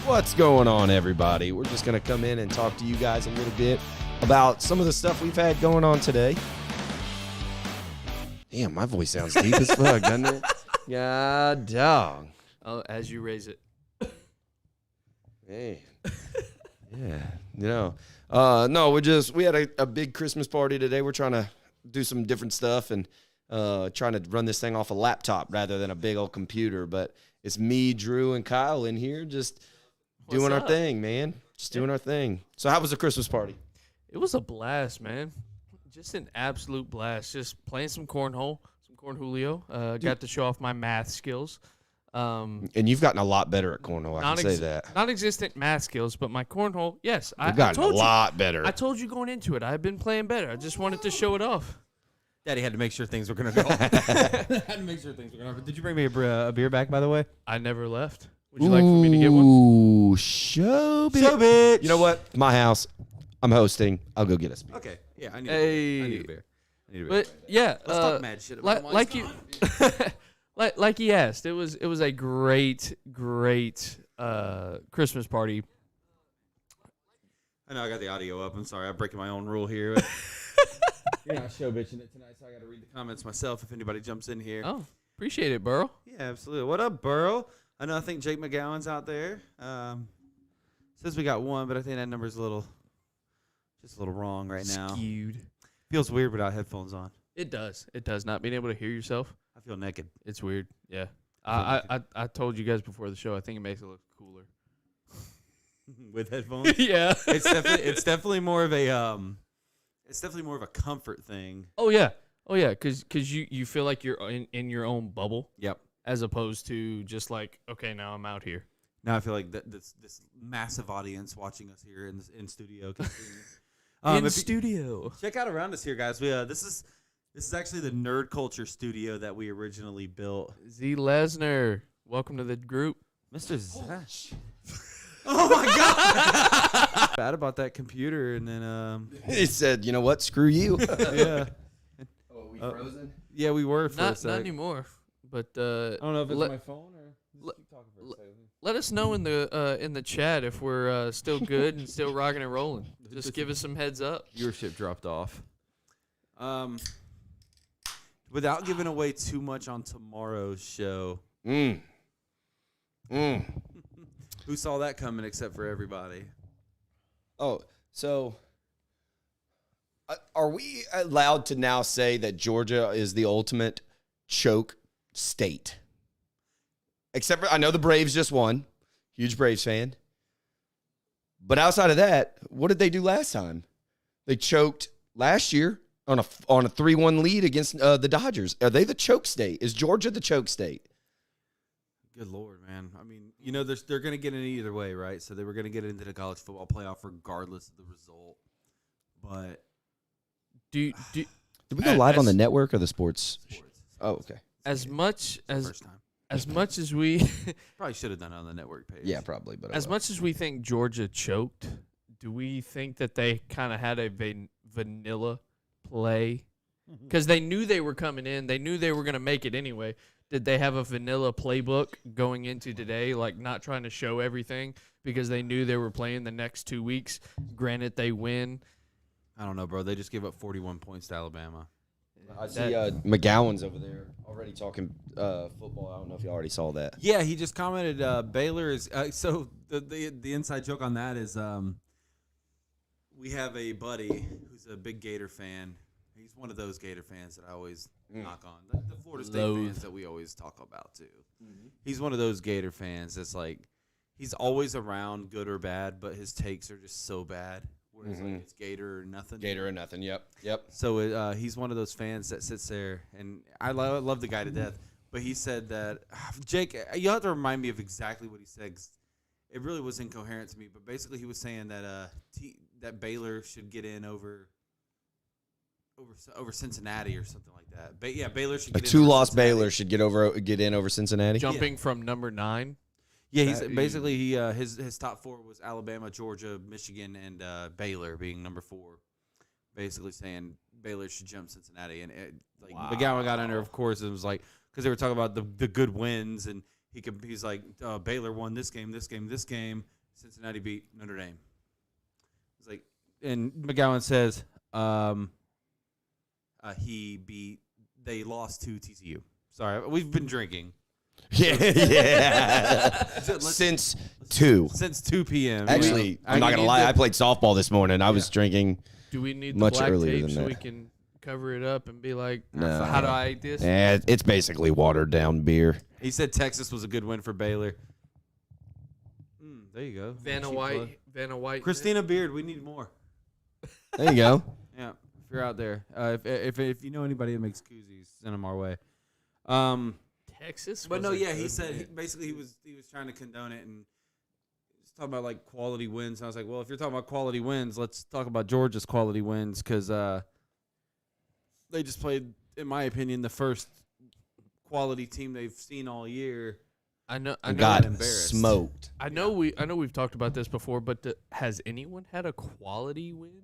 What's going on, everybody? We're just going to come in and talk to you guys a little bit about some of the stuff we've had going on today. Damn, my voice sounds deep as fuck, doesn't it? God dog. Oh, as you raise it. Hey. Yeah. No, we had a big Christmas party today. We're trying to do some different stuff and trying to run this thing off a laptop rather than a big old computer. But it's me, Drew, and Kyle in here just doing our thing, man. Just doing our thing. So how was the Christmas party? It was a blast, man. Just an absolute blast. Just playing some cornhole, some cornholio. Got to show off my math skills. And you've gotten a lot better at cornhole, I can say that. Non-existent math skills, but my cornhole, yes. You've gotten a lot better. I told you going into it, I've been playing better. I just wanted to show it off. Daddy had to make sure things were going to go. Did you bring me a beer back, by the way? I never left. Would you like for me to get one? Ooh, show bitch. You know what? My house. I'm hosting. I'll go get us. Okay. Yeah, I need a beer. But yeah, let's talk mad shit about like you, like he asked. It was a great Christmas party. I know I got the audio up. I'm sorry, I'm breaking my own rule here. You're not show bitching it tonight, so I got to read the comments myself if anybody jumps in here. Oh, appreciate it, Burl. Yeah, absolutely. What up, Burl? I think Jake McGowan's out there. Says we got one, but I think that number's a little wrong right now. Skewed. Feels weird without headphones on. It does. It does. Not being able to hear yourself. I feel naked. It's weird. Yeah. I told you guys before the show. I think it makes it look cooler with headphones. Yeah. It's definitely more of a comfort thing. Oh yeah. Because you feel like you're in your own bubble. Yep. As opposed to just like, okay, now I'm out here. Now I feel like this massive audience watching us here in studio. Studio. Check out around us here, guys. This is actually the Nerd Culture studio that we originally built. Z Lesnar, welcome to the group, Mr. Zash. Oh my God! Bad about that computer, and then he said, "You know what? Screw you." Yeah. Oh, are we frozen? Yeah, we were for a not sec. anymore. But I don't know if it's my phone or. Let us know in the chat if we're still good and still rocking and rolling. Just give us some heads up. Viewership dropped off. Without giving away too much on tomorrow's show. Who saw that coming except for everybody? Oh, so are we allowed to now say that Georgia is the ultimate choke state? Except for, I know the Braves just won. Huge Braves fan. But outside of that, what did they do last time? They choked last year on a 3-1 lead against the Dodgers. Are they the choke state? Is Georgia the choke state? Good Lord, man. I mean, they're going to get in either way, right? So they were going to get into the college football playoff regardless of the result. But did we go live on the network or the sports? Oh, okay. As much as we probably should have done it on the network page. Yeah, probably. But as much as we think Georgia choked, do we think that they kind of had a vanilla play? Because they knew they were coming in. They knew they were going to make it anyway. Did they have a vanilla playbook going into today, like not trying to show everything because they knew they were playing the next 2 weeks? Granted, they win. I don't know, bro. They just gave up 41 points to Alabama. I see McGowan's over there already talking football. I don't know if you already saw that. Yeah, he just commented Baylor is so the inside joke on that is we have a buddy who's a big Gator fan. He's one of those Gator fans that I always knock on. The Florida State fans that we always talk about too. Mm-hmm. He's one of those Gator fans that's like he's always around, good or bad, but his takes are just so bad. Whereas like it's Gator or nothing. Gator or nothing. Yep. So he's one of those fans that sits there, and I love the guy to death. But he said that Jake, you have to remind me of exactly what he said. 'Cause it really was incoherent to me. But basically, he was saying that that Baylor should get in over Cincinnati or something like that. But yeah, Baylor should get in. A two-loss Baylor should get in over Cincinnati. Jumping from number 9. Yeah, he's basically his top 4 was Alabama, Georgia, Michigan, and Baylor being number 4. Basically saying Baylor should jump Cincinnati, and McGowan got in there, of course, and was like because they were talking about the good wins, and he's like Baylor won this game, Cincinnati beat Notre Dame. It's like, and McGowan says they lost to TCU. Sorry, we've been drinking. Yeah. Since 2 p.m. Actually, I'm not gonna lie. I played softball this morning. I was drinking. Do we need the much black earlier tape than so that. we can cover it up and be like, No. how do I eat this? It's basically watered down beer. He said Texas was a good win for Baylor. There you go. Vanna White. Christina Beard, we need more. There you go. Yeah, if you're out there, if you know anybody that makes koozies, send them our way. Texas. But was no, a yeah, he good said win. basically he was trying to condone it and he's talking about like quality wins. And I was like, well, if you're talking about quality wins, let's talk about Georgia's quality wins because they just played, in my opinion, the first quality team they've seen all year. I know. Got embarrassed. smoked. I know we've talked about this before, but has anyone had a quality win?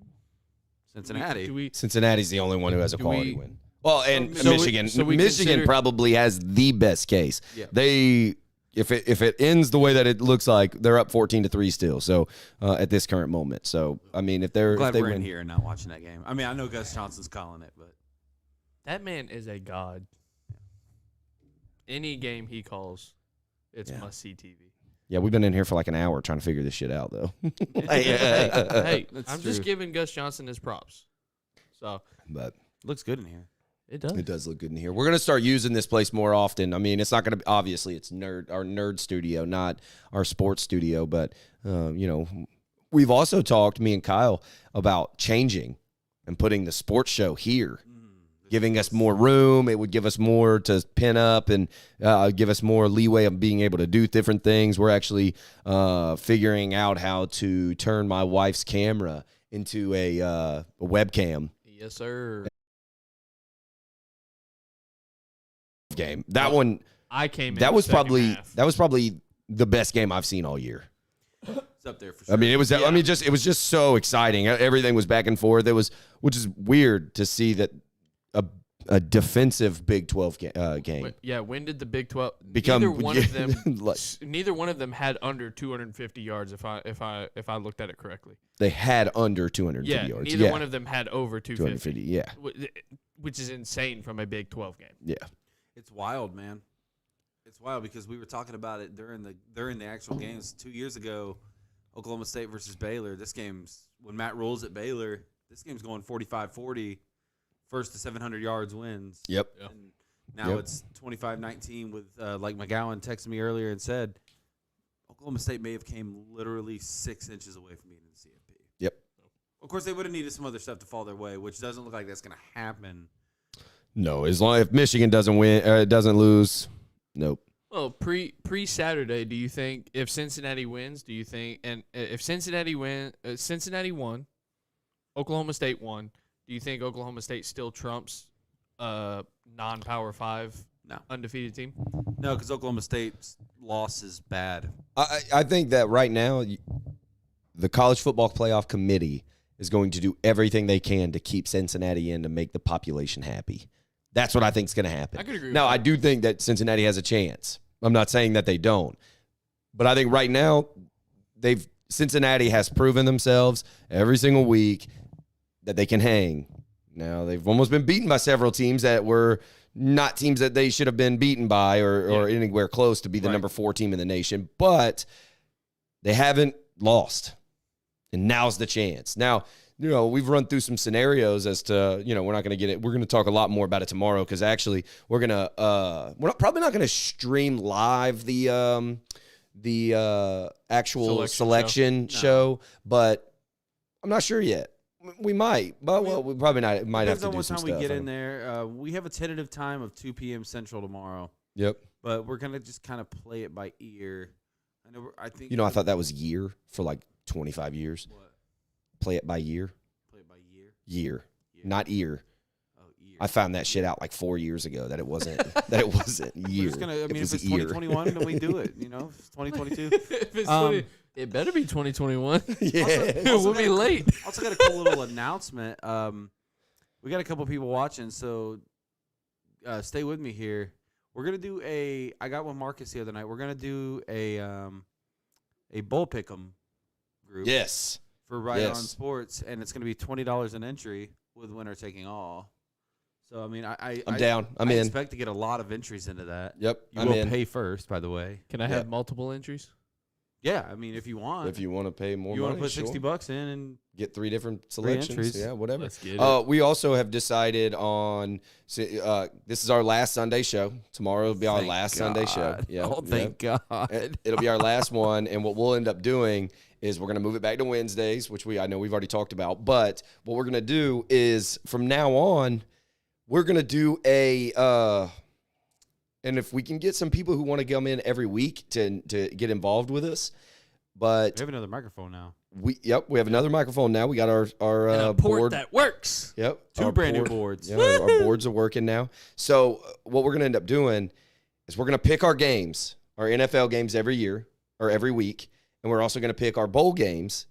Cincinnati. Do we Cincinnati's the only one who has a Do quality we- win. Well, and So we- Michigan. so we Michigan consider- probably has the best case. Yeah. If it ends the way that it looks like, they're up 14-3 still. So at this current moment. So I mean, if I'm glad they we're win in here and not watching that game. I mean, I know Gus Johnson's calling it, but That man is a god. Any game he calls, it's Yeah. must-see TV. Yeah, we've been in here for like an hour trying to figure this shit out, though. Hey, That's I'm true. just giving Gus Johnson his props. So But looks good in here. it does. it does look good in here. We're gonna start using this place more often. I mean, it's not gonna be, obviously it's our nerd studio, not our sports studio. But we've also talked, me and Kyle, about changing and putting the sports show here, giving us more room. It would give us more to pin up and give us more leeway of being able to do different things. We're actually figuring out how to turn my wife's camera into a webcam Yes, sir. game. That one, I came in that the was second half. probably the best game I've seen all year. It's up there for sure. I mean, it was it was just so exciting. Everything was back and forth. Which is weird to see that a defensive Big 12 game. When did the Big 12 Become- neither one of them like- neither one of them had under 250 yards if I looked at it correctly. They had under 250 Yeah, yards. neither yeah, one of them had over 250. 250. Yeah, Which is insane from a Big 12 game. yeah. It's wild, man. It's wild because we were talking about it during the actual games 2 years ago, Oklahoma State versus Baylor. This game's when Matt Rule's at Baylor. This game's going 45-40, first to 700 yards wins. Yep. And now Yep. it's 25-19 with like McGowan texted me earlier and said Oklahoma State may have came literally 6 inches away from being in the CFP. Yep. Of course, they would have needed some other stuff to fall their way, which doesn't look like that's going to happen. No, as long if Michigan doesn't win, doesn't lose, nope. Well, pre Saturday, do you think if Cincinnati wins, do you think and if Cincinnati won, Oklahoma State won, do you think Oklahoma State still trumps non-Power 5 No. undefeated team? No, because Oklahoma State's loss is bad. I think that right now, the College Football Playoff Committee is going to do everything they can to keep Cincinnati in to make the population happy. That's what I think is going to happen. I could agree with Now, that. I do think that Cincinnati has a chance. I'm not saying that they don't. But I think right now, Cincinnati has proven themselves every single week that they can hang. Now, they've almost been beaten by several teams that were not teams that they should have been beaten by or anywhere close to be the Right. number 4 team in the nation. But they haven't lost. And now's the chance. Now, we've run through some scenarios as to, we're not going to get it. We're going to talk a lot more about it tomorrow because actually we're going to, probably not going to stream live the actual selection show, but I'm not sure yet. We might, but we probably not. Might have Depends to on do what some time stuff. we get in there. We have a tentative time of 2 p.m. Central tomorrow, Yep. but we're gonna just kind of play it by ear. I think. I thought that was year for like 25 years. What? Play it by year. Play it by year. Year, not ear. Oh, ear. I found that shit out like 4 years ago that it wasn't year. We're just gonna. I mean, if it's ear. 2021, then we do it. If it's 2022. If it's 20, it better be 2021. Yeah. We'll be late. Also got a cool little announcement. We got a couple people watching, so stay with me here. We're gonna do I got with Marcus the other night. We're gonna do a bowl pick'em group. Yes. For Wright On Yes. Sports, and it's going to be $20 an entry with winner taking all. So I mean, I'm down. I'm I in. expect to get a lot of entries into that. Yep. You I'm will in. pay first, by the way. Can I have multiple entries? Yeah, I mean, if you want, If you want to pay more you money, want to put sure. $60 in and Get 3 different selections. entries. Yeah, whatever. Let's get it. We also have decided on. This is our last Sunday show. Tomorrow will be our Thank last Sunday show. God. Yeah. Oh, thank God. It'll be our last one, and what we'll end up doing is we're going to move it back to Wednesdays, which I know we've already talked about. But what we're going to do is from now on, we're going to do and if we can get some people who want to come in every week to get involved with us, but We have another microphone now. we have another microphone now. We got our And a port board that works. Yep, Two our brand new board- boards. Yeah, our boards are working now. So what we're going to end up doing is we're going to pick our games, our NFL games every year or every week, and we're also going to pick our bowl games,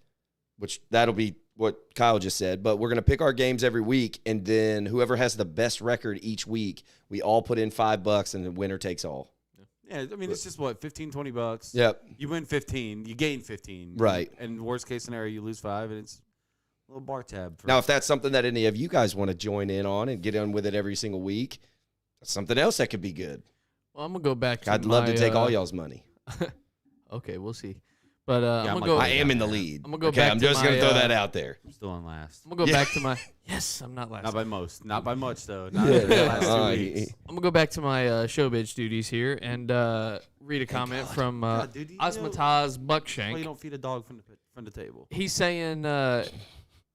which that'll be what Kyle just said. But we're going to pick our games every week, and then whoever has the best record each week, we all put in $5, and the winner takes all. Yeah, I mean, it's just what, $15-20. Yep. You win 15, you gain 15. Right. And worst case scenario, you lose 5, and it's a little bar tab. Now, if that's something that any of you guys want to join in on and get on with it every single week, that's something else that could be good. Well, I'm gonna go back to I'd love to my, take all y'all's money. Okay, we'll see. But I'm I'm gonna like, go. I am in the lead. I'm gonna go okay, back I'm to just going my, to throw that out there. I'm still on last. I'm gonna go Yeah. back to my. Yes, I'm not last. Not by most. Not by much, though. Not Yeah, in the last yeah. 2 weeks. I'm gonna go back to my showbiz duties here and read a comment from God, dude, you know- Osmataz Well, you Buckshank. don't feed a dog from the table. He's saying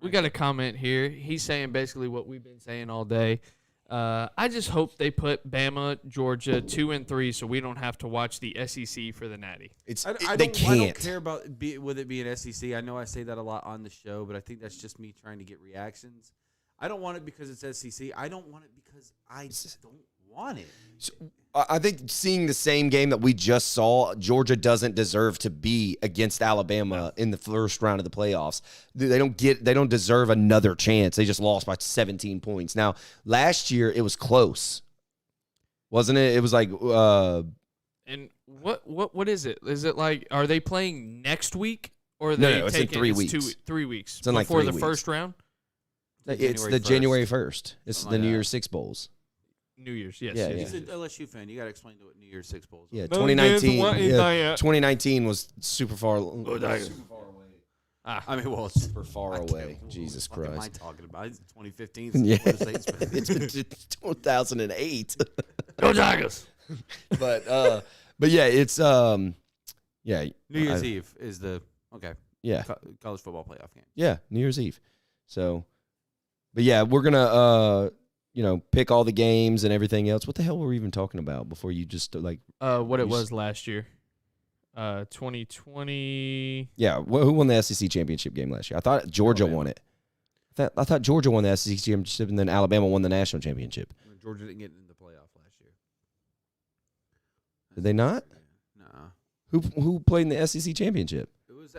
we got a comment here. He's saying basically what we've been saying all day. I just hope they put Bama, Georgia 2 and 3, so we don't have to watch the SEC for the Natty. They can't. I don't care about with it being SEC. I know I say that a lot on the show, but I think that's just me trying to get reactions. I don't want it because it's SEC. I don't want it because I don't want it. So, I think seeing the same game that we just saw, Georgia doesn't deserve to be against Alabama in the first round of the playoffs. They don't deserve another chance. They just lost by 17 points. Now, last year it was close, wasn't it? It was like And what is it? Is it like are they playing next week or are No, they no, it's in taking 3 it's weeks. 3 weeks It's in like before 3 the weeks. first round? it's the January January 1st. It's Something the like New that. Year's Six Bowls. New Year's, yes. Yeah, yes. He's an LSU fan. You got to explain to what New Year's Six Bowls. Yeah, are. 2019. what is Yeah, that? 2019 was super far away. I mean, well, it's Super far away. Jesus what am I Christ. talking about? It's 2015. Yeah. Florida State's been- It's 2008. Go Tigers! but yeah, it's yeah. New Year's I- Eve is the Yeah. college football playoff game. Yeah, New Year's Eve. So, but yeah, we're gonna pick all the games and everything else. What the hell were we even talking about before you just like? What it You was last year. 2020. Yeah, who won the SEC championship game last year? I thought Georgia Alabama. won it. I thought Georgia won the SEC championship and then Alabama won the national championship. Georgia didn't get in the playoff last year. Did they not? No. Who played in the SEC championship?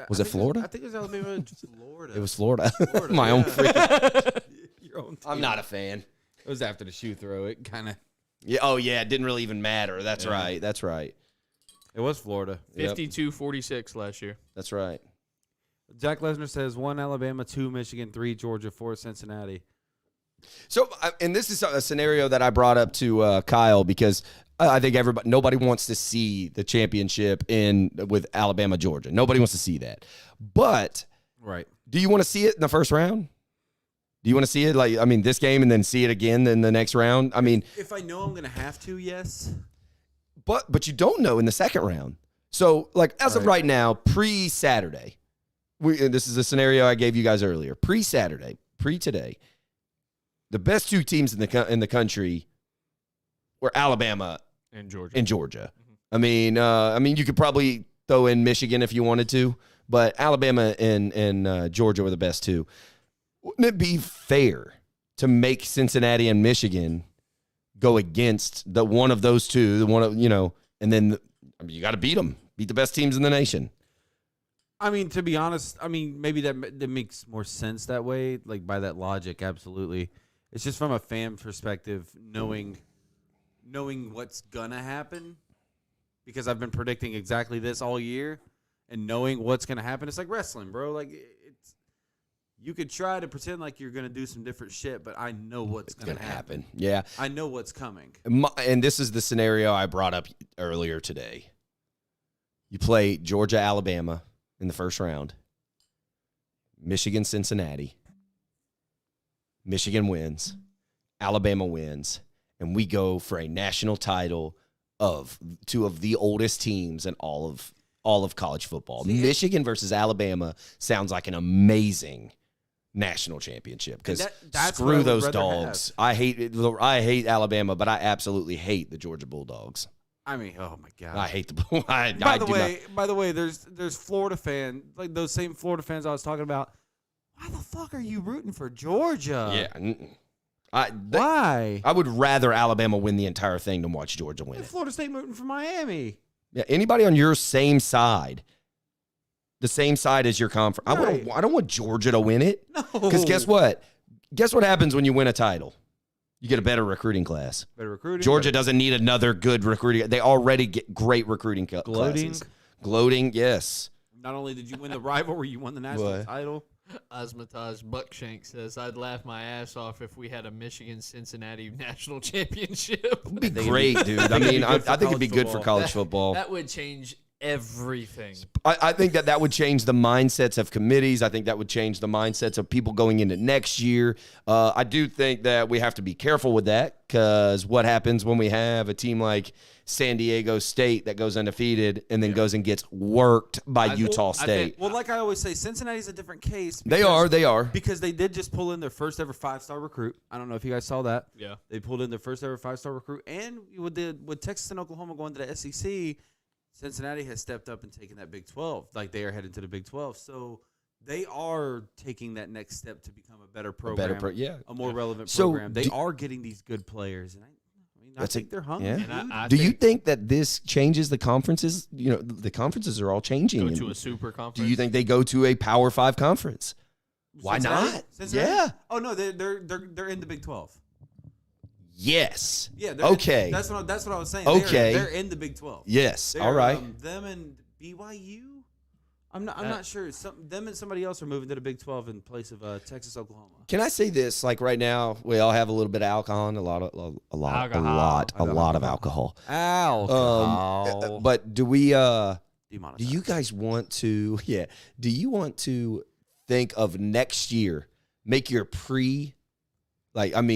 Was it Florida? I think it was Alabama and Florida. It was Florida. Florida, My own yeah. freaking. Your own I'm team. not a fan. It was after the shoe throw. It kind of. Yeah. Oh yeah. It didn't really even matter. That's Yeah. right. That's right. It was Florida. Yep. 52-46 last year. That's right. Jack Lesnar says 1 Alabama, 2 Michigan, 3 Georgia, 4 Cincinnati. So, and this is a scenario that I brought up to Kyle because I think nobody wants to see the championship with Alabama, Georgia. Nobody wants to see that. But Right. do you want to see it in the first round? Do you want to see it this game and then see it again in the next round? I mean, If I know I'm going to have to, yes. but you don't know in the second round. So, as of right now, pre-Saturday, this is a scenario I gave you guys earlier. Pre-Saturday, pre-today, the best 2 teams in the country were Alabama And Georgia. and Georgia. I mean, you could probably throw in Michigan if you wanted to, but Alabama and Georgia were the best 2. Wouldn't it be fair to make Cincinnati and Michigan go against the one of those 2, and then you got to beat them, beat the best teams in the nation? I mean, to be honest, maybe that makes more sense that way, like by that logic, absolutely. It's just from a fan perspective, knowing what's gonna happen, because I've been predicting exactly this all year, and knowing what's going to happen. It's like wrestling, bro. Like it's you could try to pretend like you're going to do some different shit, but I know what's going to happen. Yeah. I know what's coming. And this is the scenario I brought up earlier today. You play Georgia, Alabama in the first round. Michigan, Cincinnati. Michigan wins. Alabama wins. And we go for a national title of two of the oldest teams in all of college football. Michigan versus Alabama sounds like an amazing national championship because screw those dogs. I hate Alabama, but I absolutely hate the Georgia Bulldogs. I mean, oh my god, I hate the. By the way, there's Florida fans, like those same Florida fans I was talking about. Why the fuck are you rooting for Georgia? Yeah. Why? I would rather Alabama win the entire thing than watch Georgia win it. Florida State rooting for Miami. Yeah, anybody on your same side, the same side as your conference. Right. I don't want Georgia to win it. No. Because guess what? Guess what happens when you win a title? You get a better recruiting class. Better recruiting. Georgia doesn't need another good recruiting. They already get great recruiting classes. Gloating, yes. Not only did you win the rivalry, you won the national title. Osmataj Buckshank says, I'd laugh my ass off if we had a Michigan-Cincinnati national championship. It'd be great, dude. I mean, I think it'd be good for college football. That would change everything. I think that would change the mindsets of committees. I think that would change the mindsets of people going into next year. I do think that we have to be careful with that because what happens when we have a team like San Diego State that goes undefeated and then goes and gets worked by Utah State. Well, like I always say, Cincinnati's a different case. They are. Because they did just pull in their first ever 5-star recruit. I don't know if you guys saw that. Yeah. They pulled in their first ever 5-star recruit. And with Texas and Oklahoma going to the SEC, Cincinnati has stepped up and taken that Big 12. Like they are headed to the Big 12. So they are taking that next step to become a better program. A more relevant program. They are getting these good players. And I think they're hungry. Yeah. Do you think that this changes the conferences? You know, the conferences are all changing. Go to a super conference. Do you think they go to a Power 5 conference? Why not? Cincinnati? Yeah. Oh no, they're in the Big 12. Yes. Yeah. Okay. That's what I was saying. Okay. They're in the Big 12. Yes. All right. Them and BYU. I'm not sure. Them and somebody else are moving to the Big 12 in place of Texas, Oklahoma. Can I say this? Like right now, we all have a little bit of alcohol and a lot of alcohol. Alcohol. But do we? Do Demonetized. you guys want to? Yeah. Do you want to think of next year? Make your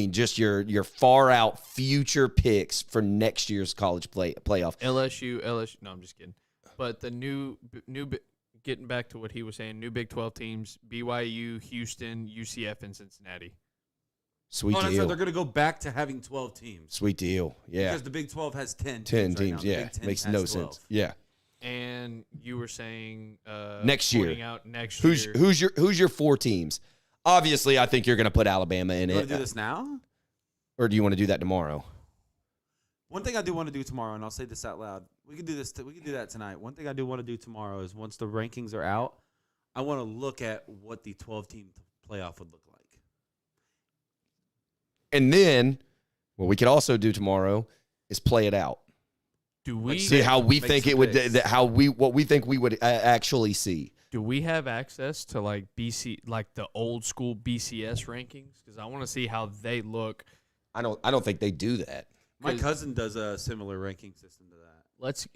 just your far out future picks for next year's college playoff. LSU. No, I'm just kidding. But the new. Getting back to what he was saying, new Big 12 teams, BYU, Houston, UCF, and Cincinnati. Sweet deal. So they're going to go back to having 12 teams. Sweet deal. Yeah. Because the Big 12 has 10 teams. Right Yeah. Makes no 12. Sense. Yeah. And you were saying next year. Out next year. Who's your 4 teams? Obviously, I think you're going to put Alabama in it. You want to do this now? Or do you want to do that tomorrow? One thing I do want to do tomorrow, and I'll say this out loud. We can do this. We can do that tonight. One thing I do want to do tomorrow is once the rankings are out, I want to look at what the 12-team playoff would look like. And then, what we could also do tomorrow is play it out. Do we see how we think it would? What we think we would actually see. Do we have access to like the old school BCS rankings? Because I want to see how they look. I don't think they do that. My cousin does a similar ranking system to that.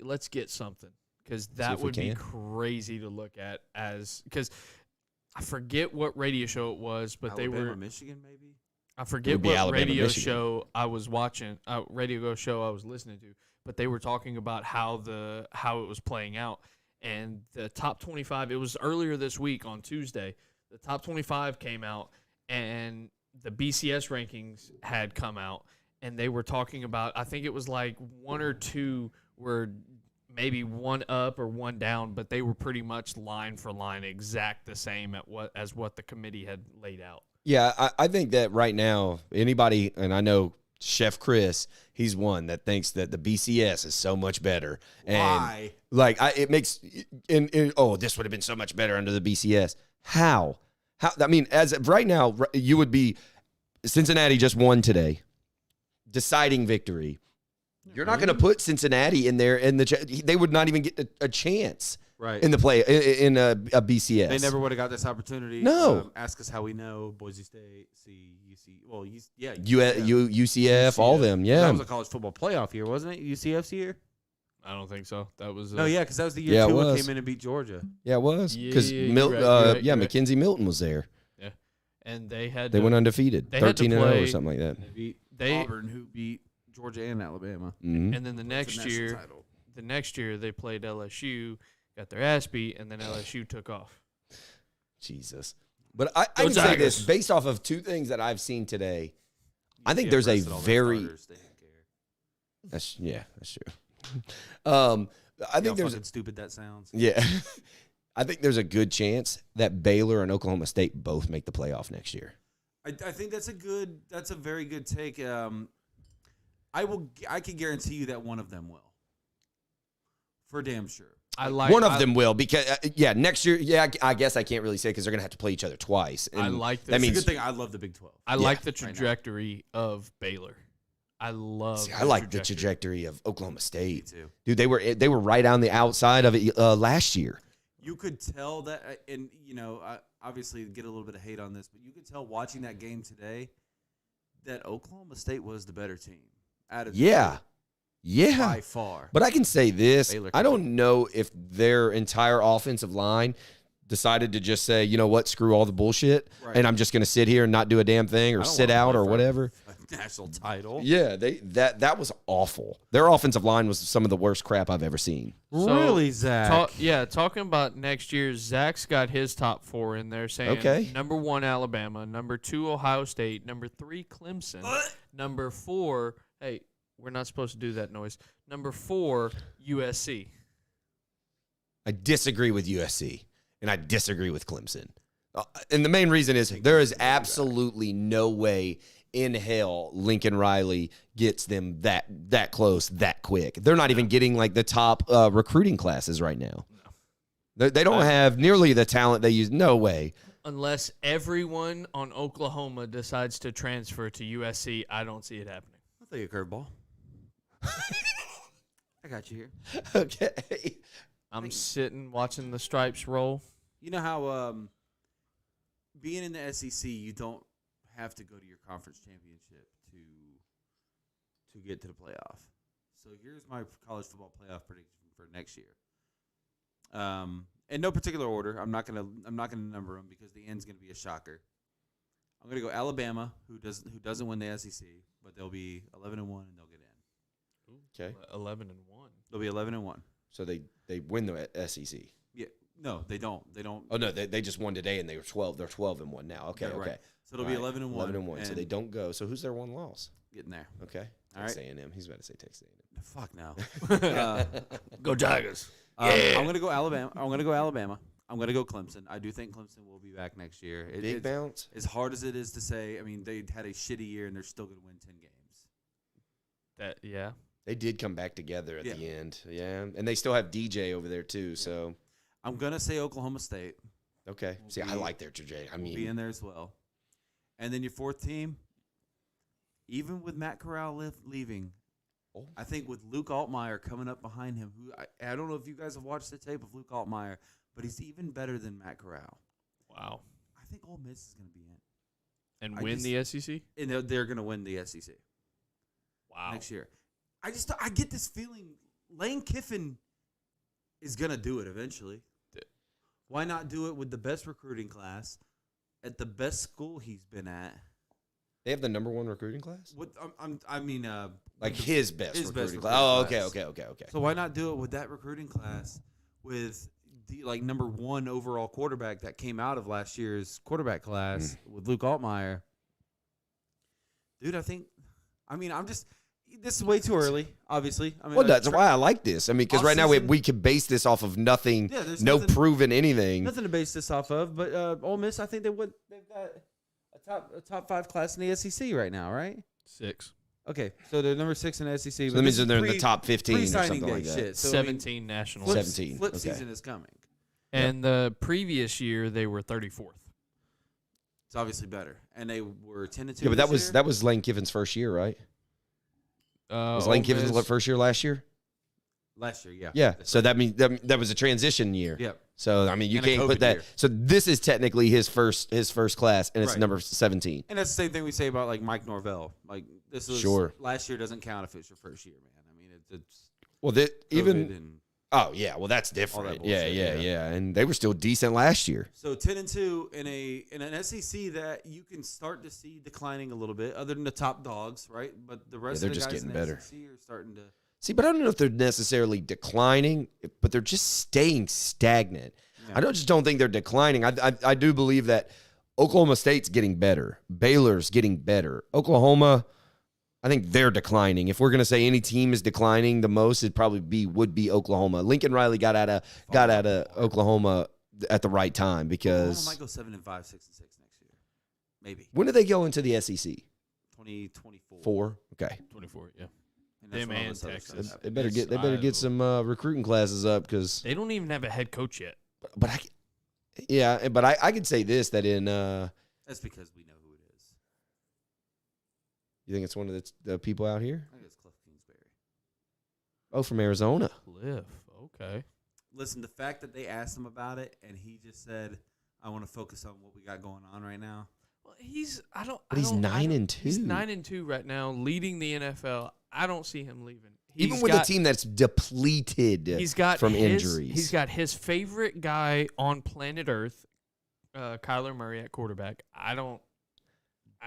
Let's get something because that would be crazy to look at because I forget what radio show it was, but Alabama, they were Michigan maybe. I forget what Alabama, radio Michigan. Show I was watching, radio show I was listening to, but they were talking about how it was playing out and the top 25. It was earlier this week on Tuesday. The top 25 came out and the BCS rankings had come out. And they were talking about, I think it was like 1 or 2 were maybe 1 up or 1 down, but they were pretty much line for line exact the same as what the committee had laid out. Yeah, I think that right now, anybody, and I know Chef Chris, he's one that thinks that the BCS is so much better. And why? Like, it makes, this would have been so much better under the BCS. How? I mean, as of right now, you would be, Cincinnati just won today. Deciding victory. You're not going to put Cincinnati in there, and they would not even get a chance right in the play in a BCS. They never would have got this opportunity. No. Ask us how we know Boise State, UC. Well, UCF, all them. Yeah. That was a college football playoff year, wasn't it? UCF's year. I don't think so. That was No, yeah, because that was the year Yeah, it Tua was. came in and beat Georgia. Yeah, it was because Yeah, you're right. Mackenzie Milton was there. and they had They to, went undefeated, they had to 13-0 or play- something like that. They beat They- Auburn, who beat Georgia and Alabama. Mhm. and then the It's a next national year, title. they played LSU, got their ass beat, and then LSU took off. Jesus. But I Go can say Tigers. this based off of two things that I've seen today. I think UCF there's a rested all their very starters. They didn't care. that's true. I See think how there's fucking stupid that sounds. yeah. I think there's a good chance that Baylor and Oklahoma State both make the playoff next year. I think that's a very good take. I can guarantee you that one of them will. For damn sure. One of them will because next year, I guess I can't really say because they're gonna have to play each other twice. I And like that this. It's a means good thing. I love the Big 12. I like the right now. trajectory of Baylor. I love. I like the trajectory of Oklahoma Me State. too. Dude, they were right on the outside of it last year. You could tell that, and I obviously get a little bit of hate on this, but you could tell watching that game today that Oklahoma State was the better team. Out of the Yeah. two, by far. But I can say this. Baylor I can don't know if their entire offensive line decided to just say, you know what, screw all the bullshit, Right. and I'm just going to sit here and not do a damn thing I or don't sit wanna out play or for whatever. a national title. Yeah, that was awful. Their offensive line was some of the worst crap I've ever seen. So, Really, Zach? Talking about next year, Zach's got his top 4 in there saying Okay. number 1, Alabama, number 2, Ohio State, number 3, Clemson, number 4, hey, we're not supposed to do that noise, number 4, USC. I disagree with USC, and I disagree with Clemson. And the main reason is there is absolutely no way in hell Lincoln Riley gets them that close that quick. They're not even getting like the top recruiting classes right now. No. They don't have nearly the talent they use. No way. Unless everyone on Oklahoma decides to transfer to USC, I don't see it happening. I'll throw you a curveball. I got you here. Okay. I'm sitting watching the stripes roll. You know how being in the SEC, you don't have to go to your conference championship to get to the playoff. So here's my college football playoff prediction for next year. In no particular order. I'm not gonna number them because the end's gonna be a shocker. I'm gonna go Alabama, who doesn't win the SEC, but they'll be 11-1 and they'll get in. Okay. 11-1. They'll be 11-1. So they win the SEC. Yeah. No, they don't. They don't. Oh no, they just won today and they were 12. They're 12-1 now. Okay, Yeah, okay. right. So it'll be 11-1. 11-1. So they don't go. So who's their one loss? getting there. Okay. All Texas right. A&M. He's about to say Texas A&M. Fuck no. Go Tigers. I'm gonna go Alabama. I'm gonna go Clemson. I do think Clemson will be back next year. Big bounce. As hard as it is to say, I mean, they had a shitty year and they're still going to win 10 games. Yeah. They did come back together at Yeah. the end. Yeah. And they still have DJ over there too. So, I'm going to say Oklahoma State okay. See, I like their trajectory. I will be mean, in there as well. And then your fourth team, even with Matt Corral leaving, Oh. I think with Luke Altmaier coming up behind him, who I don't know if you guys have watched the tape of Luke Altmaier, but he's even better than Matt Corral. Wow. I think Ole Miss is going to be in. And I win just- the SEC? And they're going to win the SEC Wow. next year. I get this feeling Lane Kiffin is going to do it eventually. Why not do it with the best recruiting class at the best school he's been at? they have the number one recruiting class? What Like his best his best recruiting class. recruiting Oh, class. okay. So why not do it with that recruiting class with the number one overall quarterback that came out of last year's quarterback class with Luke Altmaier? Dude, this is way too early, obviously. I mean, Well, that's why I like this. I mean, because right now we can base this off of nothing, Yeah, there's no nothing- proven anything. nothing to base this off of, but Ole Miss, I think they've got a top 5 class in the SEC right now, right? 6. Okay, so they're number 6 in the SEC. So but that means this is they're in the top 15 or pre-signing something day like that. shit. So, I mean, 17 national. flip, 17, flip okay. season is coming. And the previous year, they were 34th. It's obviously better, and they were 10-2. Yeah, but this year? that was Lane Kiffin's first year, right? Was Lane Kiffin's first year last year? Last year, yeah. Yeah. So that means that was a transition year. Yep. So I mean, you And a can't COVID put that. year. So this is technically his first class, and it's Right. number 17. And that's the same thing we say about like Mike Norvell. Like this was Sure. last year doesn't count if it's your first year, man. I mean, it's Well, even COVID and oh yeah, well that's different. bullshit, Yeah, yeah. and they were still decent last year. so 10-2 in an SEC that you can start to see declining a little bit, other than the top dogs, right? But the rest they're of the just guys in getting the better. SEC are starting to. See, but I don't know if they're necessarily declining, but they're just staying stagnant. Yeah. I just don't think they're declining. I do believe that Oklahoma State's getting better. Baylor's getting better. Oklahoma, I think they're declining. If we're gonna say any team is declining the most, it'd probably would be Oklahoma. Lincoln Riley got out of Oklahoma at the right time because Oklahoma might go 7-5, 6-6 next year, maybe when do they go into the SEC? 2024. 4. Okay. 24, yeah. And that's Them when all and this other Texas. stuff happens. They better get some recruiting classes up because. They don't even have a head coach yet. But I could say this that in That's because we know who it is. you think it's one of the people out here? I think it's Cliff Kingsbury. Oh, from Arizona. Cliff, okay. Listen, the fact that they asked him about it and he just said, "I want to focus on what we got going on right now." Well, he's 9-2. He's 9-2 right now, leading the NFL. I don't see him leaving. Even with a team that's depleted from injuries. He's got his favorite guy on planet Earth, Kyler Murray at quarterback. I don't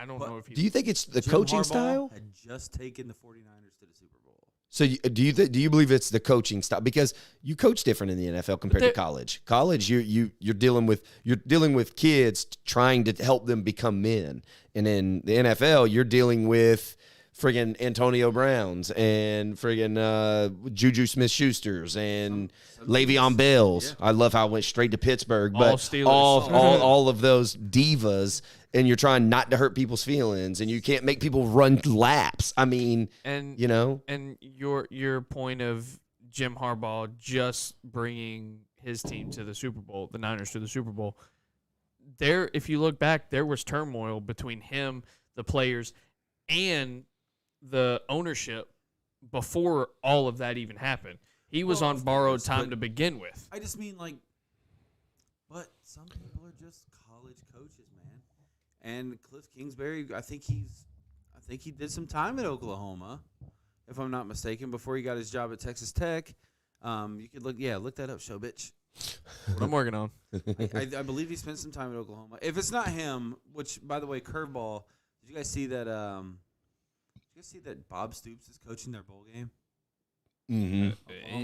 know if he. Do you think it's the Jim coaching Harbaugh style? had just taken the 49ers to the Super Bowl. So do you believe it's the coaching style? Because you coach different in the NFL compared to college. College, you're dealing with kids trying to help them become men, and in the NFL, you're dealing with friggin' Antonio Browns and friggin' Juju Smith-Schusters and Le'Veon Bells. Yeah. I love how I went straight to Pittsburgh, but All Steelers. all of those divas, and you're trying not to hurt people's feelings, and you can't make people run laps. I mean, and your point of Jim Harbaugh just bringing his team to the Super Bowl, the Niners to the Super Bowl. There, if you look back, there was turmoil between him, the players, and the ownership before all of that even happened. He was on borrowed time to begin with. I just mean but some people are just college coaches, man. And Cliff Kingsbury, I think he did some time at Oklahoma, if I'm not mistaken, before he got his job at Texas Tech. You could look that up, show bitch. What I'm working on. I believe he spent some time at Oklahoma. If it's not him, which by the way, curveball. Did you guys see that? Bob Stoops is coaching their bowl game? mm-hmm.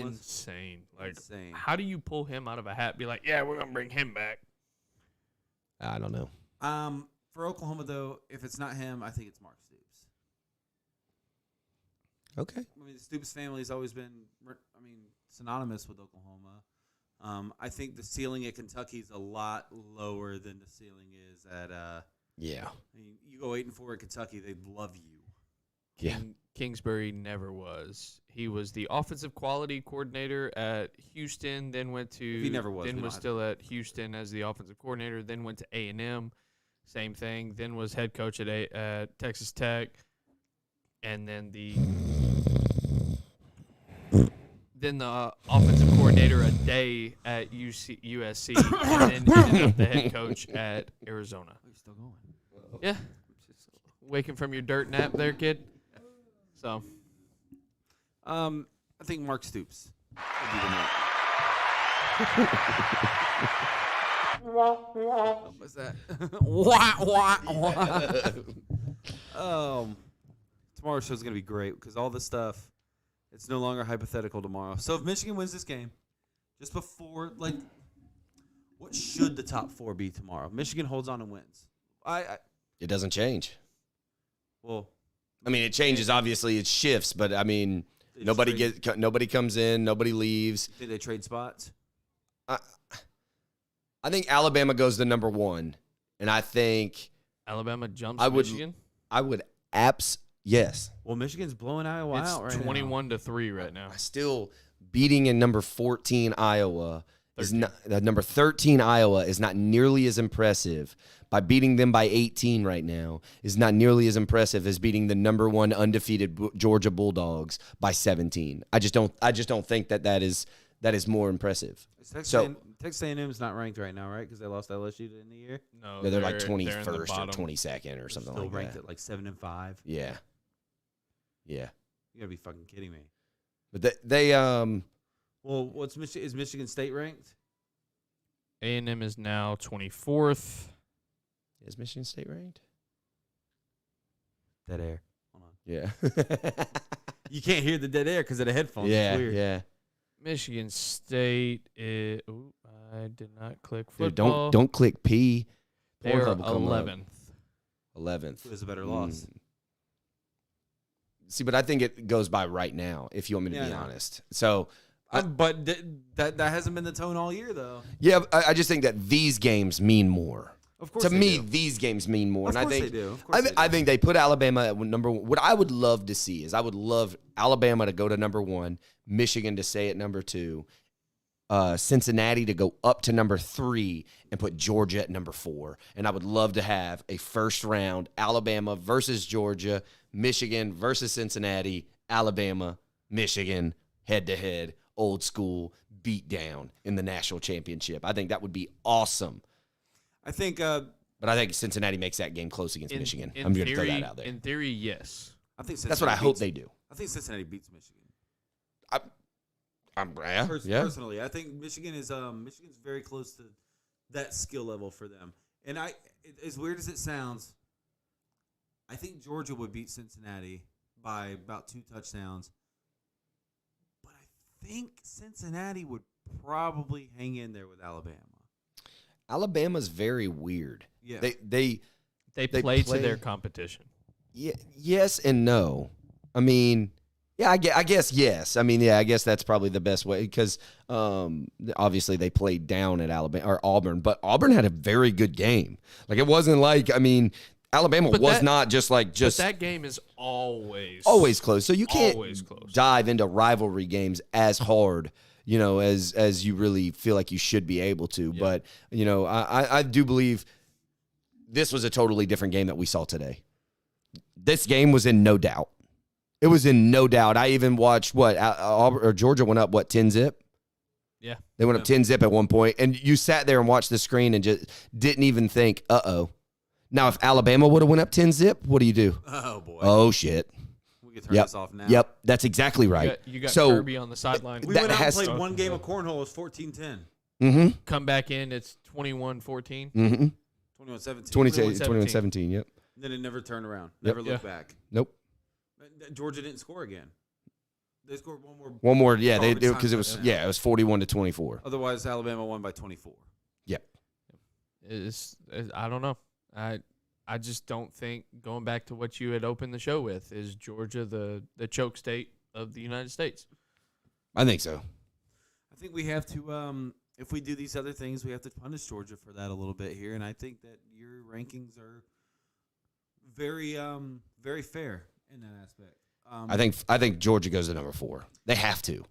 Insane. Insane. How do you pull him out of a hat? Be like, yeah, we're gonna bring him back. I don't know. For Oklahoma though, if it's not him, I think it's Mark Stoops. Okay. I mean, the Stoops family has always been, synonymous with Oklahoma. I think the ceiling at Kentucky is a lot lower than the ceiling is at. Yeah. You go 8-4 at Kentucky, they'd love you. Kingsbury never was. He was the offensive quality coordinator at Houston, then went to. He never was. Then was still at Houston as the offensive coordinator. Then went to A&M, same thing. Then was head coach at Texas Tech, and then the offensive coordinator a day at USC, and then ended up the head coach at Arizona. Are you still going? Yeah, waking from your dirt nap there, kid. So, I think Mark Stoops would be the name. What was that? Tomorrow's show's gonna be great because all this stuff, it's no longer hypothetical tomorrow. So if Michigan wins this game, just before what should the top 4 be tomorrow? Michigan holds on and wins. It doesn't change. Well, I mean, it changes. Obviously, it shifts, but I mean, nobody comes in, nobody leaves. Did they trade spots? I think Alabama goes to number 1, and I think Alabama jumps Michigan. I would yes. Well, Michigan's blowing Iowa out right now. It's now. 21-3 right now. Still beating in number 14 Iowa is not number 13 Iowa is not nearly as impressive. By beating them by 18 right now is not nearly as impressive as beating the number 1 undefeated Georgia Bulldogs by 17. I just don't think that is more impressive. Texas A&M is not ranked right now, right? Because they lost LSU in the year. No, They're like they're 21st or bottom. 22nd or something Still like ranked that. at like 7-5. Yeah. You gotta be fucking kidding me. But they Well, is Michigan State ranked? A&M is now 24th. is Michigan State ranked? Dead air. Hold on. Yeah. You can't hear the dead air because of the headphones. yeah, It's weird. yeah. Michigan State is. Ooh, I did not click Dude, football. don't click P. They're Pornhub will come up. 11th. 11th. Who has a better loss? See, but I think it goes by right now, if you want me to be honest. So, But that hasn't been the tone all year, though. yeah, I just think that these games mean more. Of course, To they me, do. these games mean more. Of And I course think they do. Of course I think they put Alabama at number 1. What I would love to see is I would love Alabama to go to number 1, Michigan to stay at number 2, Cincinnati to go up to number 3, and put Georgia at number 4. And I would love to have a first round Alabama versus Georgia, Michigan versus Cincinnati, Alabama, Michigan, head to head, old school beat down in the national championship. I think that would be awesome. I think. But I think Cincinnati makes that game close against Michigan. I'm going to throw that out there. In theory, yes. I think That's what I hope they do. I think Cincinnati beats Michigan. Personally, I think Michigan is Michigan's very close to that skill level for them. And as weird as it sounds, I think Georgia would beat Cincinnati by about 2 touchdowns. But I think Cincinnati would probably hang in there with Alabama. Alabama's very weird. Yeah. They play to their competition. Yeah, yes and no. I mean, yeah, I guess yes. I mean, yeah, I guess that's probably the best way because obviously they played down at Alabama or Auburn, but Auburn had a very good game. Like it wasn't like Alabama was not just. But that game is always close. So you can't dive into rivalry games as hard, as you really feel like you should be able to. Yeah. But I do believe this was a totally different game that we saw today. This game was in no doubt. It was in no doubt. I even watched Georgia went up 10-zip. Yeah, they went up 10-zip at one point, and you sat there and watched the screen and just didn't even think, uh-oh. Now, if Alabama would have went up 10-zip, what do you do? Oh boy. Oh shit. We can turn this off now. Yep, that's exactly right. You got Kirby on the sideline. We went out and played one game of cornhole. It was 14-10. Mm-hmm. Come back in, it's 21-14. Mm-hmm. 21-17. 21-17, yep. Then it never turned around. Never looked back. Nope. Georgia didn't score again. They scored one more. One more, yeah. They did because it was 41-24. Otherwise, Alabama won by 24. Yep. I don't know. I just don't think, going back to what you had opened the show with, is Georgia the choke state of the United States? I think so. I think we have to, if we do these other things, we have to punish Georgia for that a little bit here. And I think that your rankings are very, very fair in that aspect. I think Georgia goes to number 4. They have to.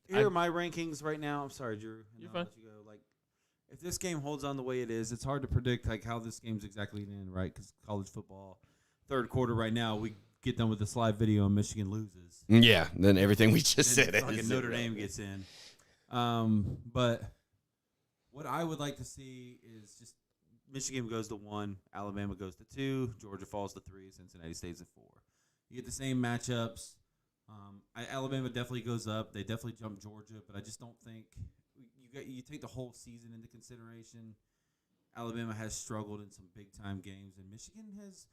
Here are my rankings right now. I'm sorry, Drew. You're fine. Let you go. If this game holds on the way it is, it's hard to predict how this game's exactly going to end, right? Because college football, third quarter right now, we get done with this live video and Michigan loses. Yeah, then everything we just said. Fucking Notre Dame gets in. But what I would like to see is just Michigan goes to 1, Alabama goes to 2, Georgia falls to 3, Cincinnati stays at 4. You get the same matchups. Alabama definitely goes up. They definitely jump Georgia, but I just don't think you take the whole season into consideration. Alabama has struggled in some big-time games, and Michigan has,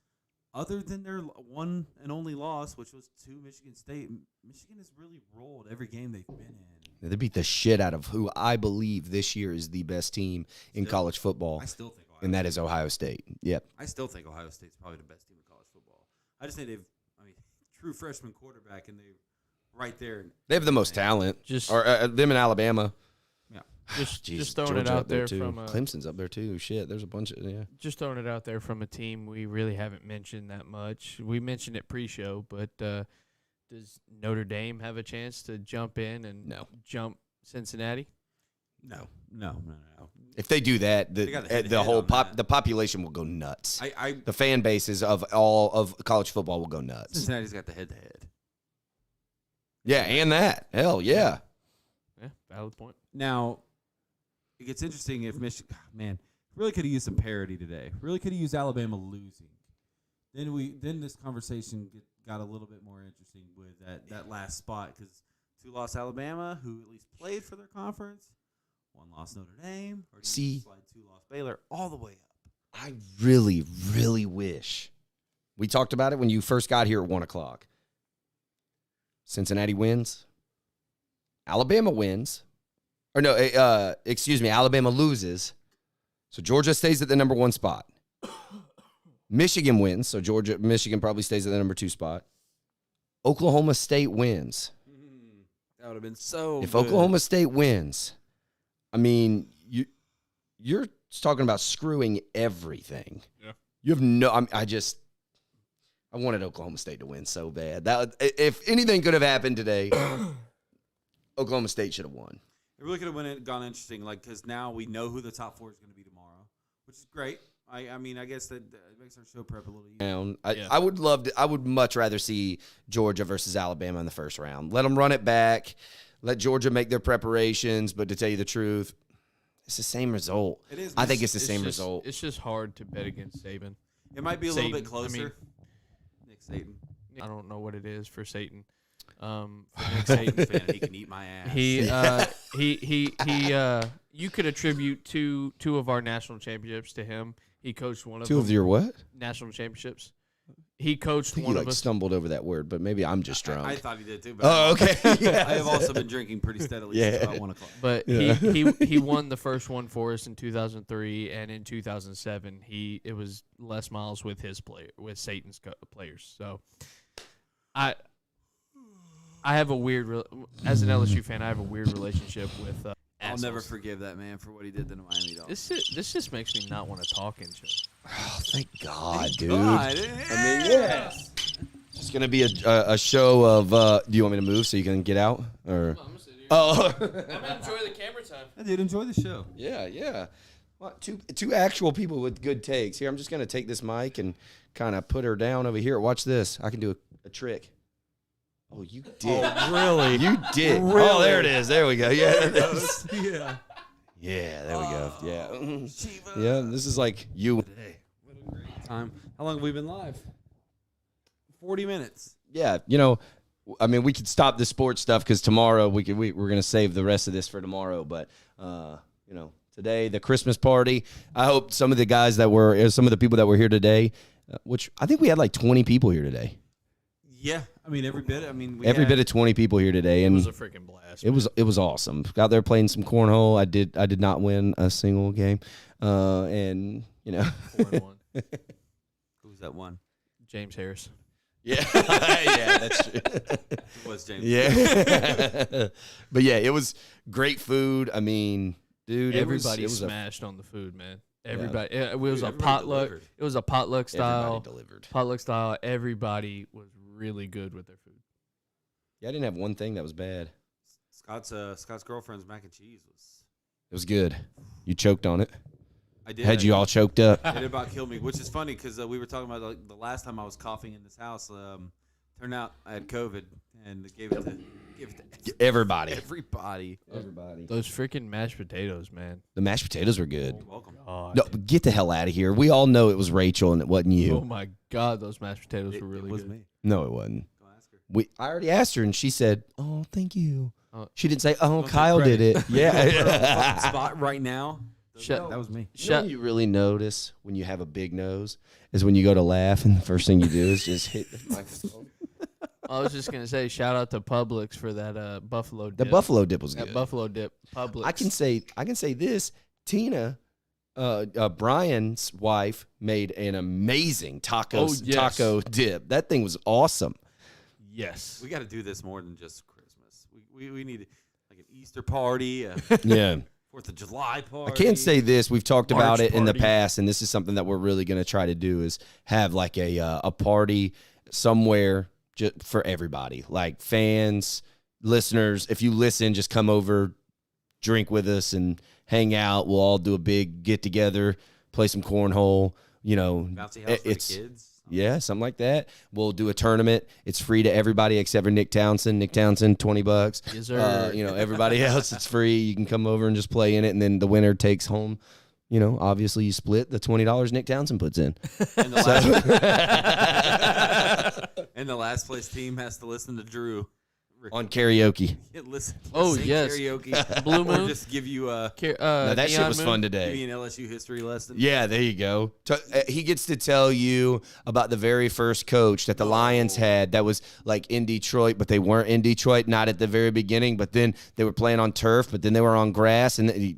other than their one and only loss, which was to Michigan State, Michigan has really rolled every game they've been in. They beat the shit out of who I believe this year is the best team in college football. I still think Ohio and that is Ohio State. Yep. I still think Ohio State's probably the best team in college football. I just think true freshman quarterback, and they're right there. They have the most talent. Them in Alabama. Yeah. Just throwing it out there too. from Clemson's up there too. Shit, there's a bunch of Just throwing it out there from a team we really haven't mentioned that much. We mentioned it pre-show, but does Notre Dame have a chance to jump in and jump Cincinnati? No. No. If they do that, They got a head the whole on that. the population will go nuts. I The fan bases of all of college football will go nuts. Cincinnati's got the head-to-head. Yeah, and that. Hell yeah. Yeah, valid point. Now, it gets interesting if Michigan, man, really could have used some parity today. Really could have used Alabama losing. Then this conversation got a little bit more interesting with that last spot because 2 lost Alabama, who at least played for their conference. 1 lost Notre Dame. Or did you slide 2 lost Baylor all the way up. I really, really wish. We talked about it when you first got here at 1 o'clock. Cincinnati wins. Alabama wins. Or no, excuse me, Alabama loses. So Georgia stays at the number 1 spot. Michigan wins, so Michigan probably stays at the number 2 spot. Oklahoma State wins. That would have been so If good. Oklahoma State wins, I mean, you're talking about screwing everything. Yeah. You have no. I wanted Oklahoma State to win so bad. If anything could have happened today, Oklahoma State should have won. It really could have gone interesting, because now we know who the top 4 is going to be tomorrow, which is great. I mean, I guess that makes our show prep a little easier. I would love to. I would much rather see Georgia versus Alabama in the first round. Let them run it back. Let Georgia make their preparations. But to tell you the truth, it's the same result. It is. I think it's the same result. It's just hard to bet against Saban. It might be a little bit Saban, closer. Nick Saban. I don't know what it is for Satan. For Nick Saban, Fan, he can eat my ass. he you could attribute two of our national championships to him. He coached one of them. 2 of your what? National championships. He coached I think one you of us. stumbled over that word, but maybe I'm just drunk. I thought he did too. But Oh, okay. Yeah. I have also been drinking pretty steadily since about 1 o'clock. But Yeah. he won the first one for us in 2003, and in 2007 it was Les Miles with Satan's players. So I have a weird as an LSU fan, I have a weird relationship with. I'll never assholes. forgive that man for what he did to the Miami Dolphins. This just makes me not want to talk in show. Oh, thank God, dude. God, I mean, yeah. It's going to be a show of, do you want me to move so you can get out? Or? I'm gonna sit here. Oh. I'm gonna enjoy the camera time. I did enjoy the show. Yeah. Well, two actual people with good takes. Here, I'm just going to take this mic and kind of put her down over here. Watch this. I can do a trick. Oh, you did. Oh, really? You did. Really? Oh, there it is. There we go. Yeah, there it is. Yeah. Yeah, there we go. Yeah. Shiva. Yeah, this is like you. Today. What a great time. How long have we been live? 40 minutes. Yeah, I mean, we could stop the sports stuff because tomorrow we're gonna save the rest of this for tomorrow. But today the Christmas party. I hope some of the people that were here today, which I think we had like 20 people here today. Yeah, I mean every bit. I mean Every bit of 20 people here today, It and was a freaking blast. it was awesome. Got there playing some cornhole. I did not win a single game, and 4-1. Who's that one? James Harris. Yeah, yeah, that's true. It was James. Yeah, but yeah, it was great food. I mean, dude, Everybody it was smashed on the food, man. Everybody. It was Dude, a everybody potluck. delivered. It was a potluck style. everybody delivered. Potluck style. Everybody was really good with their food. Yeah, I didn't have one thing that was bad. Scott's girlfriend's mac and cheese was. It was good. You choked on it. I did. Had you all choked up. It about killed me, which is funny because we were talking about the last time I was coughing in this house. Turned out I had COVID and gave it to Everybody. everybody. Everybody. Those freaking mashed potatoes, man. The mashed potatoes were good. You're welcome. God. No, get the hell out of here. We all know it was Rachel and it wasn't Oh you. my God, those mashed potatoes It were really was good. me. No, it wasn't. Go ask her. I already asked her and she said, "Oh, thank you." Oh. She didn't say, "Oh, Don't take Kyle did credit. it." Yeah. Fucking spot right now. Shut- That was me. You know when you really notice when you have a big nose is when you go to laugh and the first thing you do is just hit the microphone. I was just gonna say, shout out to Publix for that buffalo dip. The buffalo dip was That good. buffalo dip. Publix. I can say this. Tina, Brian's wife, made an amazing taco dip. That thing was awesome. Yes. We got to do this more than just Christmas. We need like an Easter party, a Yeah. 4th of July party. I can't say this. We've talked about March it in the party. past, and this is something that we're really going to try to do is have like a party somewhere for everybody, like fans, listeners. If you listen, just come over, drink with us and hang out. We'll all do a big get together, play some cornhole. Bouncy house for the kids. Yeah, something like that. We'll do a tournament. It's free to everybody except for Nick Townsend. Nick Townsend, $20. Yes, sir. Everybody else, it's free. You can come over and just play in it, and then the winner takes home. Obviously you split the $20 Nick Townsend puts in. And the last place team has to listen to Drew on karaoke. Listen. Yes. Karaoke. Blue Moon. Or just give you No, that shit was fun give today. you an LSU history lesson. Yeah, there you go. He gets to tell you about the very first coach that the Lions had that was like in Detroit, but they weren't in Detroit, not at the very beginning, but then they were playing on turf, but then they were on grass, and you're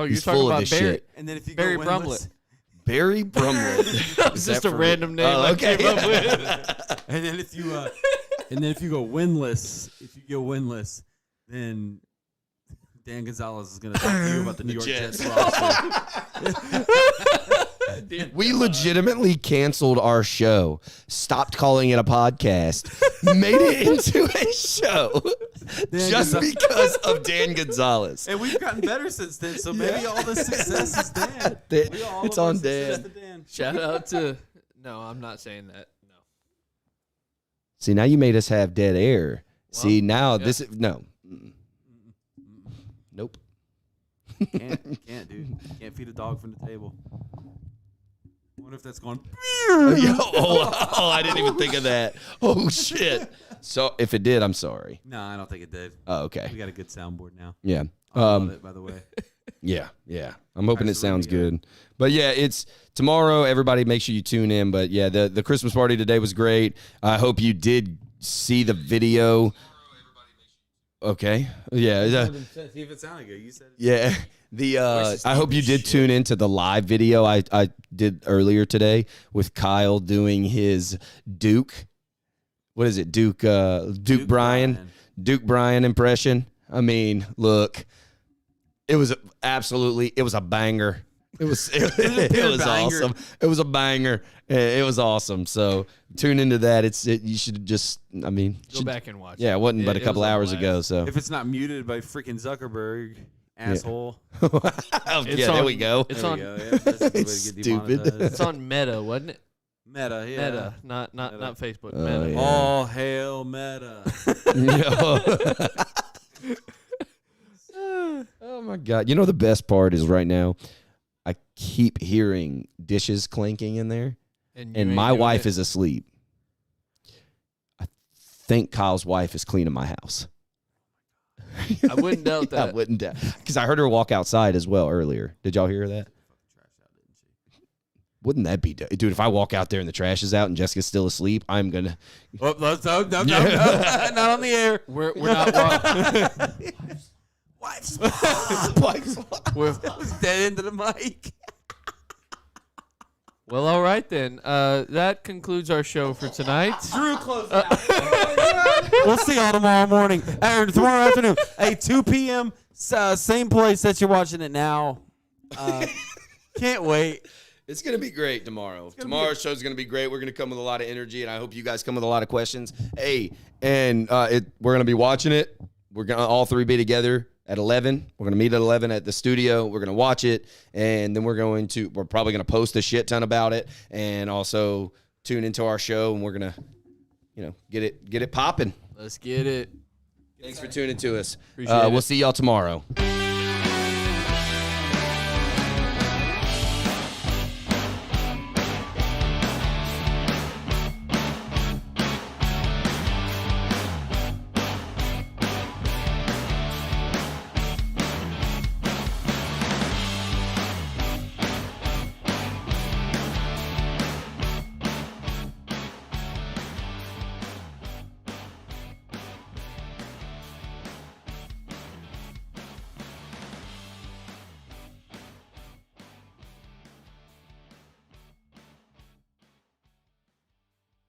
he's talking full of about this Barry. shit. And then if you Barry go Brumlett. Barry Brumlett. That was just a random name Oh, okay. I came up with. And then if you if you go winless, then Dan Gonzalez is going to talk to you about the New York Jets roster. We legitimately canceled our show, stopped calling it a podcast, made it into a show just because of Dan Gonzalez. And we've gotten better since then, so maybe all the success is Dan. It's on Dan. Shout out to. No, I'm not saying that. No. See, now you made us have dead air. Well, See, now yeah. this is no. Nope. Can't, dude. Can't feed a dog from the table. I wonder if that's going. I didn't even think of that. Oh shit. So if it did, I'm sorry. No, I don't think it did. Oh, okay. We got a good soundboard now. Yeah. I love it, by the way. Yeah. I'm hoping it That's really sounds good. But yeah, it's tomorrow. Everybody make sure you tune in. But yeah, the Christmas party today was great. I hope you did see the video. Okay. Yeah. See if it sounded good. You said it. Yeah. I hope you did tune into the live video I did earlier today with Kyle doing his Duke. What is it? Duke Bryan. Duke Bryan impression. I mean, look, it was a banger. It was awesome. It was a banger. It was awesome. So tune into that. You should just, Go back and watch. Yeah, it wasn't but a couple hours ago. So if it's not muted by freaking Zuckerberg, asshole. There we go. It's on. Stupid. It's on Meta, wasn't it? Meta, yeah. Meta, not Facebook. Oh, Meta. yeah. All hail Meta. Oh my God! You know the best part is right now, I keep hearing dishes clanking in there, and my wife is asleep. I think Kyle's wife is cleaning my house. I wouldn't doubt that. I wouldn't doubt, because I heard her walk outside as well earlier. Did y'all hear that? Wouldn't that be, dude? If I walk out there and the trash is out and Jessica's still asleep, I'm gonna. No, not on the air. We're not. Wife swap. We're Dead into the mic. Well, all right then. That concludes our show for tonight. Drew, close it out. We'll see y'all tomorrow morning. Tomorrow afternoon. Hey, 2 p.m. Same place that you're watching it now. Can't wait. It's going to be great tomorrow. Tomorrow's show is going to be great. We're going to come with a lot of energy, and I hope you guys come with a lot of questions. Hey, and we're going to be watching it. We're going to all three be together at 11. We're going to meet at 11 at the studio. We're going to watch it, and then we're probably going to post a shit ton about it, and also tune into our show, and we're going to, get it popping. Let's get it. Thanks for tuning to us. Appreciate it. We'll see y'all tomorrow.